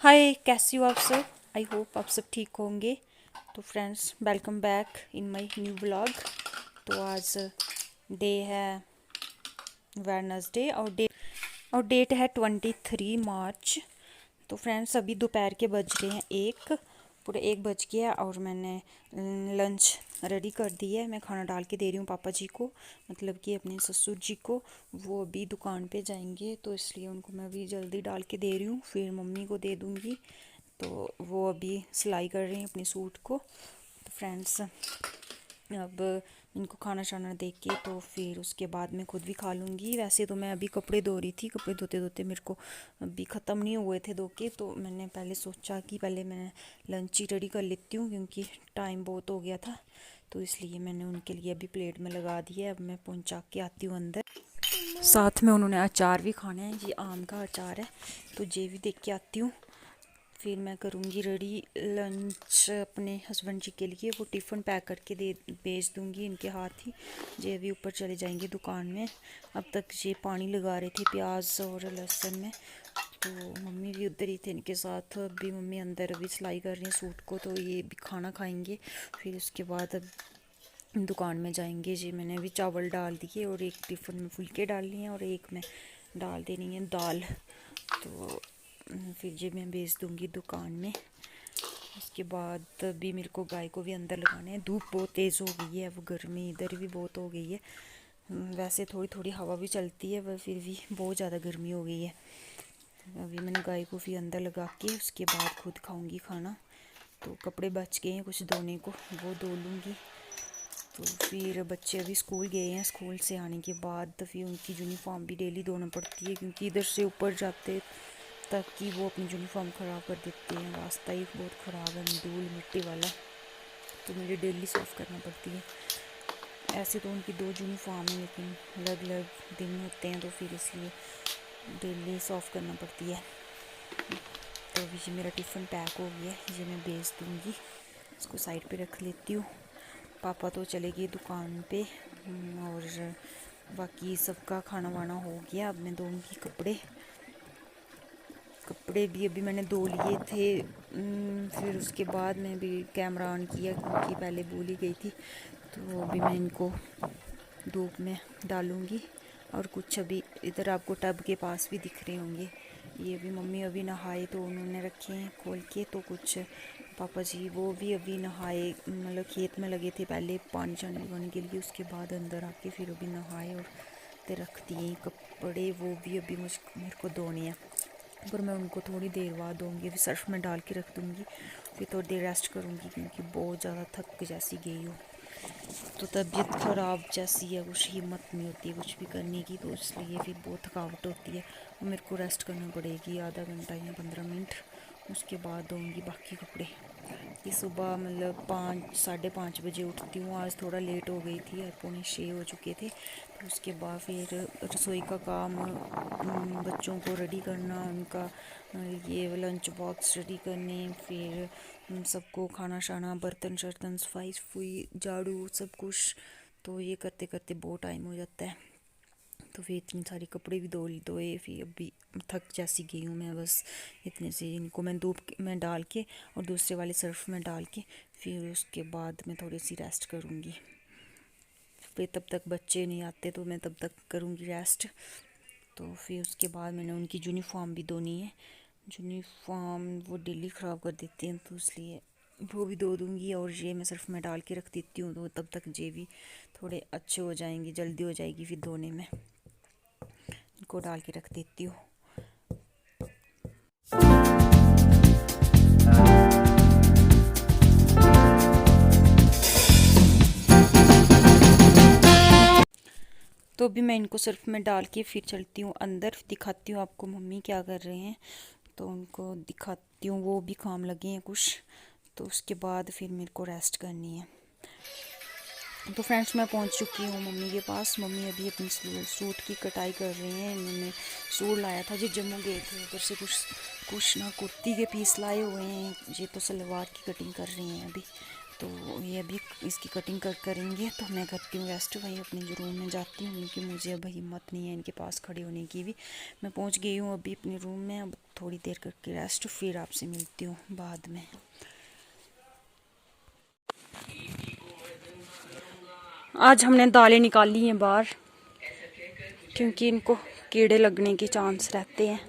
हाय, कैसी हो आप सब। आई होप आप सब ठीक होंगे। तो friends, welcome back in my new blog. तो आज डे है वेडनेसडे और डेट है 23 मार्च। तो फ्रेंड्स, अभी दोपहर के बज रहे हैं एक, पूरे 1 बज गया और मैंने लंच रेडी कर दी है। मैं खाना डाल के दे रही हूँ पापा जी को, मतलब कि अपने ससुर जी को। वो अभी दुकान पे जाएंगे तो इसलिए उनको मैं अभी जल्दी डाल के दे रही हूँ, फिर मम्मी को दे दूँगी। तो वो अभी सिलाई कर रहे हैं अपने सूट को। तो फ्रेंड्स, अब इनको खाना शाना दे के तो फिर उसके बाद मैं खुद भी खा लूँगी। वैसे तो मैं अभी कपड़े धो रही थी, कपड़े धोते धोते मेरे को अभी ख़त्म नहीं हुए थे धो के, तो मैंने पहले सोचा कि पहले मैं लंच ही रेडी कर लेती हूँ क्योंकि टाइम बहुत हो गया था। तो इसलिए मैंने उनके लिए अभी प्लेट में लगा दिया है। अब मैं पहुँचा के आती हूँ अंदर। साथ में उन्होंने अचार भी खाना है, ये आम का अचार है, तो ये भी देख के आती हूँ। फिर मैं करूँगी रेडी लंच अपने हस्बैंड जी के लिए। वो टिफ़िन पैक करके दे भेज दूँगी इनके हाथ ही। ये भी ऊपर चले जाएंगे दुकान में। अब तक ये पानी लगा रहे थे प्याज और लहसुन में, तो मम्मी भी उधर ही थे इनके साथ। अभी मम्मी अंदर अभी सिलाई कर रही हैं सूट को, तो ये भी खाना खाएंगे। फिर उसके बाद अब दुकान में जाएंगे। जी, मैंने अभी चावल डाल दिए और एक टिफ़िन में फुलके डाल लिए हैं और एक में डाल देनी है दाल। तो फिर जी मैं भेज दूँगी दुकान में। उसके बाद भी मेरे को गाय को भी अंदर लगाना है। धूप बहुत तेज़ हो गई है, वो गर्मी इधर भी बहुत हो गई है। वैसे थोड़ी थोड़ी हवा भी चलती है पर फिर भी बहुत ज़्यादा गर्मी हो गई है। अभी मैंने गाय को भी अंदर लगा के उसके बाद खुद खाऊंगी खाना। तो कपड़े बच गए हैं कुछ धोने को, वो धो लूँगी। तो फिर बच्चे अभी स्कूल गए हैं, स्कूल से आने के बाद तो फिर उनकी यूनिफॉर्म भी डेली धोना पड़ती है क्योंकि इधर से ऊपर जाते तक कि वो अपनी यूनिफॉर्म ख़राब कर देते हैं। रास्ता ही बहुत ख़राब है, धूल मिट्टी वाला, तो मुझे डेली साफ़ करना पड़ती है। ऐसे तो उनकी 2 यूनिफॉर्म है लेकिन अलग अलग दिन होते हैं, तो फिर इसलिए डेली साफ़ करना पड़ती है। तो अभी ये मेरा टिफ़िन पैक हो गया है, ये मैं भेज दूँगी। इसको साइड पे रख लेती हूँ। पापा तो चले गए दुकान पे और बाकी सबका खाना वाना हो गया। अब मैं धोऊँगी कपड़े। कपड़े भी अभी मैंने धो लिए थे। फिर उसके बाद मैं भी कैमरा ऑन किया क्योंकि पहले भूल ही गई थी। तो अभी मैं इनको धूप में डालूँगी। और कुछ अभी इधर आपको टब के पास भी दिख रहे होंगे, ये भी मम्मी अभी नहाए तो उन्होंने रखे हैं खोल के। तो कुछ पापा जी वो भी अभी नहाए, मतलब खेत में लगे थे पहले पानी छानी लगाने के लिए, उसके बाद अंदर आके फिर अभी नहाए और ते रख दिए कपड़े। वो भी अभी मेरे को धोने हैं, पर मैं उनको थोड़ी देर बाद दूँगी। अभी सर्फ में डाल के रख दूँगी, फिर थोड़ी देर रेस्ट करूँगी क्योंकि बहुत ज़्यादा थक जैसी गई हूँ। तो तबीयत ख़राब जैसी है, कुछ हिम्मत नहीं होती है कुछ भी करने की, तो इसलिए फिर बहुत थकावट होती है। मेरे को रेस्ट करना पड़ेगी आधा घंटा या 15 मिनट, उसके बाद धोऊँगी बाकी कपड़े। ये सुबह मतलब 5 साढ़े 5 बजे उठती हूँ। आज थोड़ा लेट हो गई थी, आज 5:45 हो चुके थे। तो उसके बाद फिर रसोई का काम, बच्चों को रेडी करना, उनका ये लंच बॉक्स रेडी करने, फिर सबको खाना शाना, बर्तन शर्तन, सफाई सफुई, झाड़ू, सब कुछ। तो ये करते करते बहुत टाइम हो जाता है। तो फिर इतनी सारी कपड़े भी धोए, फिर अभी थक जैसी गई हूँ मैं। बस इतने से इनको मैं धूप में डाल के और दूसरे वाले सर्फ में डाल के फिर उसके बाद मैं थोड़ी सी रेस्ट करूँगी। फिर तब तक बच्चे नहीं आते तो मैं तब तक करूँगी रेस्ट। तो फिर उसके बाद मैंने उनकी यूनिफॉर्म भी धोनी है। यूनिफॉर्म वो डेली ख़राब कर देते हैं, तो इसलिए वो भी धो दूँगी। और ये मैं सर्फ में डाल के रख देती हूँ, तो तब तक ये भी थोड़े अच्छे हो जाएंगे, जल्दी हो जाएगी फिर धोने में। इनको डाल के रख देती हूँ। तो अभी मैं इनको सर्फ में डाल के फिर चलती हूँ अंदर, दिखाती हूँ आपको मम्मी क्या कर रहे हैं। तो उनको दिखाती हूँ, वो भी काम लगे हैं कुछ। तो उसके बाद फिर मेरे को रेस्ट करनी है। तो फ्रेंड्स, मैं पहुंच चुकी हूँ मम्मी के पास। मम्मी अभी अपनी सूट की कटाई कर रही हैं। इन्होंने सूट लाया था, जो जम्मू गए थे उधर से कुछ ना कुर्ती के पीस लाए हुए हैं। ये तो सलवार की कटिंग कर रही हैं अभी। तो ये अभी इसकी कटिंग करेंगे, तो मैं करती हूँ रेस्ट। वही अपने जो रूम में जाती हूँ, क्योंकि मुझे अब हिम्मत नहीं है इनके पास खड़े होने की भी। मैं पहुँच गई हूँ अभी अपने रूम में। अब थोड़ी देर करके रेस्ट, फिर आपसे मिलती हूँ बाद में। आज हमने दालें निकाली हैं बाहर, क्योंकि इनको कीड़े लगने के चांस रहते हैं,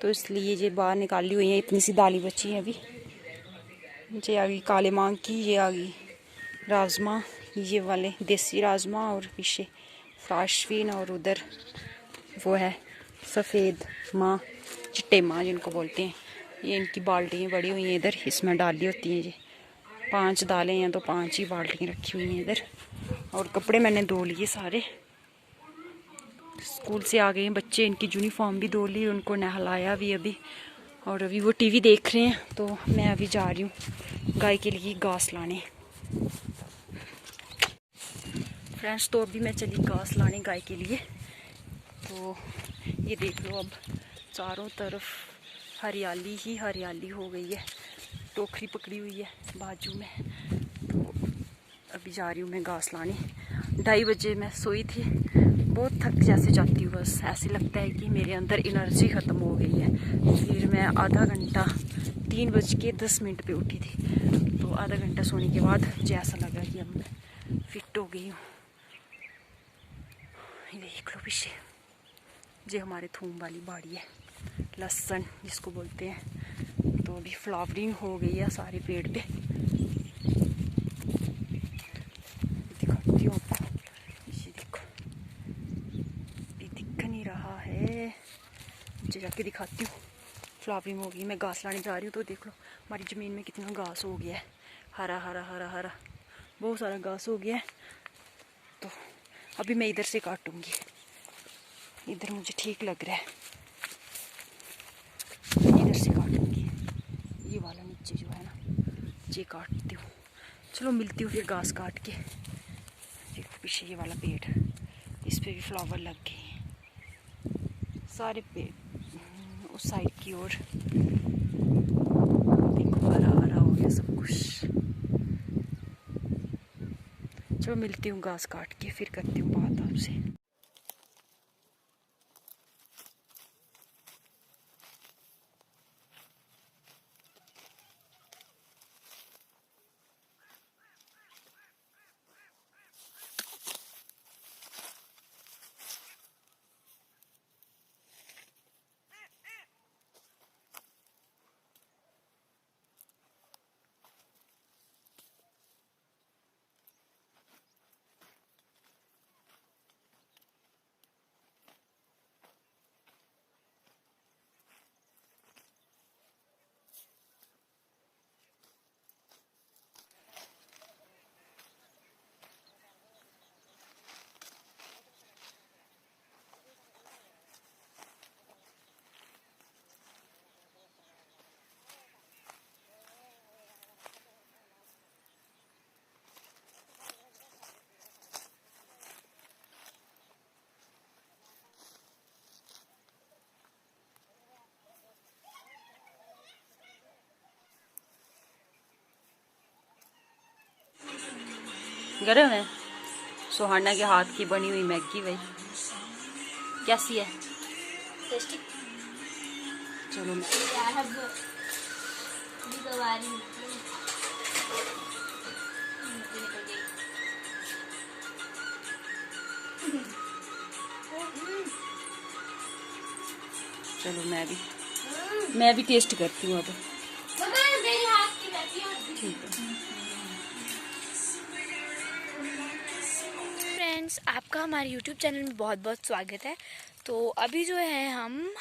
तो इसलिए ये बाहर निकाली हुई हैं। इतनी सी दालें बची हैं अभी। ये आ गई काले मांग की, ये आ गई राजमा, ये वाले देसी राजमा, और पीछे फ्राशफिन, और उधर वो है सफ़ेद माँ, चिट्टे माँ जिनको बोलते हैं। ये इनकी बाल्टियाँ बड़ी हुई हैं इधर, इसमें डाली होती हैं। ये 5 दालें हैं, तो 5 ही बाल्टियाँ रखी हुई हैं इधर। और कपड़े मैंने धो लिए सारे। स्कूल से आ गए हैं बच्चे, इनकी यूनिफॉर्म भी धो ली, उनको नहलाया भी अभी। और अभी वो टीवी देख रहे हैं, तो मैं अभी जा रही हूँ गाय के लिए घास लाने। फ्रेंड्स, तो अभी मैं चली घास लाने गाय के लिए। तो ये देख लो, अब चारों तरफ हरियाली ही हरियाली हो गई है। टोकरी पकड़ी हुई है बाजू में। तो अभी जा रही हूँ मैं घास लाने। 2:30 बजे मैं सोई थी, बहुत थक जैसे जाती हूँ, बस ऐसे लगता है कि मेरे अंदर एनर्जी ख़त्म हो गई है। फिर मैं आधा घंटा 3:10 पे उठी थी। तो आधा घंटा सोने के बाद मुझे ऐसा लगा कि अब मैं फिट हो गई हूँ। ये देख लो पीछे, ये हमारे थूम वाली बाड़ी है, लहसुन जिसको बोलते हैं। तो अभी फ्लावरिंग हो गई है सारे पेड़ पे। दिखाती हूँ आपको, ये देखो, ये दिख नहीं रहा है, मुझे जाके दिखाती हूँ। फ्लावरिंग हो गई। मैं घास लाने जा रही हूँ, तो देख लो हमारी ज़मीन में कितना घास हो गया है, हरा हरा हरा हरा, बहुत सारा घास हो गया है। तो अभी मैं इधर से काटूंगी, इधर मुझे ठीक लग रहा है, इधर से काटूंगी। ये वाला नीचे जो है ना, ये काटती हूँ। चलो मिलती हूँ फिर घास काट के। देखो पीछे ये वाला पेड़, इस पे भी फ्लावर लग गए हैं सारे पेड़। उस साइड की ओर देखो हरा हरा हो गया सब कुछ। चलो मिलती हूँ घास काट के, फिर करती हूँ बात आपसे। गरम है। सुहाना के हाथ की बनी हुई मैगी भाई, कैसी है? टेस्टी। चलो चलो मैं भी टेस्ट करती हूँ अब। मेरे हाथ की मैगी ठीक है फ्रेंड्स, आपका हमारे YouTube चैनल में बहुत बहुत स्वागत है। तो अभी जो है हम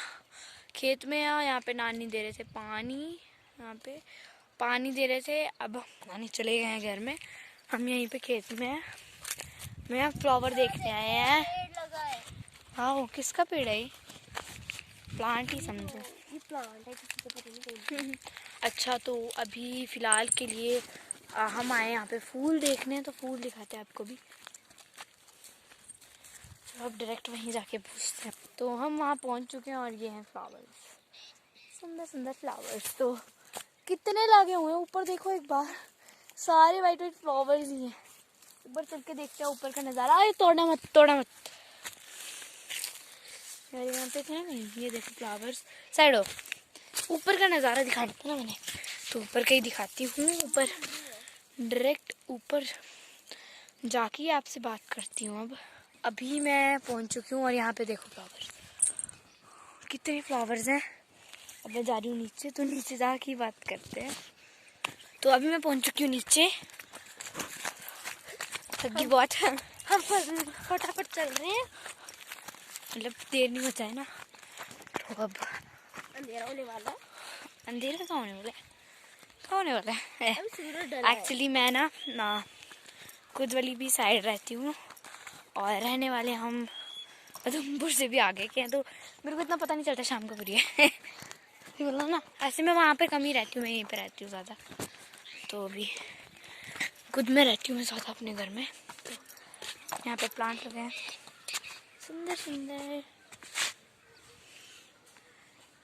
खेत में हैं, यहाँ पे नानी दे रहे थे पानी, यहाँ पे पानी दे रहे थे। अब नानी चले गए हैं घर में, हम यहीं पे खेत में हैं। मैं यहाँ फ्लावर देखने आए हैं। हाँ, किसका पेड़ है? प्लांट ही समझो। ये प्लांट है, किसी को पता नहीं। अच्छा, तो अभी फ़िलहाल के लिए हम आए यहाँ पे फूल देखने, तो फूल दिखाते हैं आपको भी। अब डायरेक्ट वहीं जाके पूछते हैं। तो हम वहाँ पहुँच चुके हैं, और ये हैं फ्लावर्स, सुंदर सुंदर फ्लावर्स। तो कितने लगे हुए हैं ऊपर, देखो एक बार, सारे वाइट वाइट फ्लावर्स ही हैं। ऊपर चल के देखते हैं ऊपर का नज़ारा। अरे तोड़ना मत, तोड़ना मत यार, यहाँ पे थे नहीं। ये देखो फ्लावर्स, साइड हो। ऊपर का नज़ारा दिखाना था ना मैंने, तो ऊपर का ही दिखाती हूँ। ऊपर डायरेक्ट ऊपर जाके आपसे बात करती हूँ। अब अभी मैं पहुँच चुकी हूँ और यहाँ पे देखो फ्लावर्स, कितने फ्लावर्स हैं। अब मैं जा रही हूँ नीचे, तो नीचे जाके ही बात करते हैं। तो अभी मैं पहुँच चुकी हूँ नीचे। थकी बहुत, हम फटाफट चल रहे हैं, मतलब देर नहीं बचा है ना। तो अब अंधेरा होने वाला है। अंधेरा कहाँ होने वाला है, कहाँ होने वाला है। अभी सूरज ढला है। एक्चुअली मैं ना खुद वाली भी साइड रहती हूँ और रहने वाले हम उधमपुर से भी आगे के हैं, तो मेरे को इतना पता नहीं चलता शाम को पूरी है। बोला ना, ऐसे मैं वहाँ पे कम ही रहती हूँ, मैं यहीं पे रहती हूँ ज़्यादा। तो अभी खुद में रहती हूँ मैं ज़्यादा अपने घर में। तो यहाँ पे प्लांट लगे हैं सुंदर सुंदर।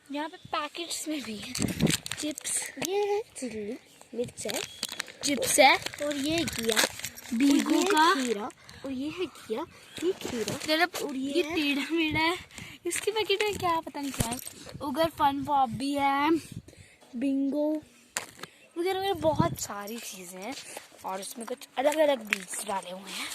यहाँ पे पैकेट्स में भी है चिप्स, ये है चिल्ली मिर्च है, चिप्स है और ये घिया, बीगू और ये का खीरा, और ये है घिया, ये खीरा, मतलब और ये ये टेढ़ा मेढ़ा है। इसके पैकेट में क्या पता नहीं क्या है। उधर फन पॉप भी है, बिंगो वगैरह वगैरह बहुत सारी चीज़ें हैं और उसमें कुछ अलग अलग बीज डाले हुए हैं।